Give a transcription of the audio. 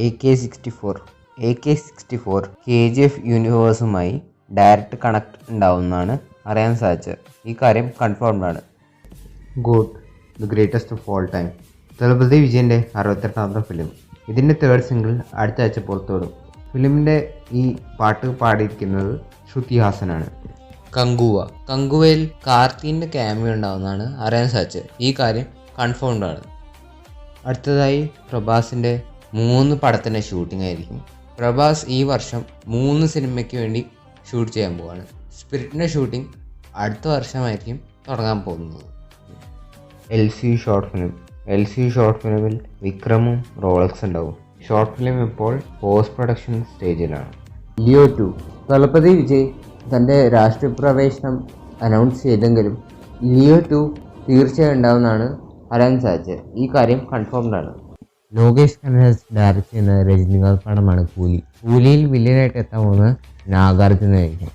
AK-64 KGF യൂണിവേഴ്സുമായി direct connect ഉണ്ടാവുമെന്നാണ് അറിയാൻ സാധിച്ചത്. ഈ കാര്യം കൺഫേംഡ് ആണ്. GOAT, the greatest of all time, Thalapathy വിജയൻ്റെ 68ാമത്തെ ഫിലിം. ഇതിൻ്റെ 3rd സിംഗിൾ അടുത്ത ആഴ്ച പുറത്തുവിടും. ഫിലിമിൻ്റെ ഈ പാട്ട് പാടിയിരിക്കുന്നത് ശ്രുതി ഹാസനാണ്. കങ്കുവയിൽ കാർത്തിൻ്റെ ക്യാമിയോ ഉണ്ടാവുമെന്നാണ് അറിയാൻ സാധിച്ചത്. ഈ കാര്യം കൺഫേംഡ് ആണ്. അടുത്തതായി പ്രഭാസിൻ്റെ 3 പടത്തിൻ്റെ ഷൂട്ടിംഗ് ആയിരിക്കും. പ്രഭാസ് ഈ വർഷം 3 സിനിമയ്ക്ക് വേണ്ടി ഷൂട്ട് ചെയ്യാൻ പോവാണ്. സ്പിരിറ്റിൻ്റെ ഷൂട്ടിംഗ് അടുത്ത വർഷമായിരിക്കും തുടങ്ങാൻ പോകുന്നത്. LCU ഷോർട്ട് ഫിലിമിൽ വിക്രമും റോളക്സ് ഉണ്ടാവും. ഷോർട്ട് ഫിലിം ഇപ്പോൾ പോസ്റ്റ് പ്രൊഡക്ഷൻ സ്റ്റേജിലാണ്. ലിയോ 2, തലപതി വിജയ് തൻ്റെ രാഷ്ട്രീയ പ്രവേശനം അനൗൺസ് ചെയ്തെങ്കിലും ലിയോ 2 തീർച്ചയായും ഉണ്ടാവുമെന്നാണ് അറിയാൻ സാധിച്ചത്. ഈ കാര്യം കൺഫേംഡ് ആണ്. ലോകേഷ് കനകരാജ് ഡയറക്റ്റ് ചെയ്യുന്ന രജനികാന്ത് പടമാണ് കൂലിയിൽ വില്ലനായിട്ട് എത്താൻ പോകുന്നത് നാഗാർജുനയായിരിക്കും.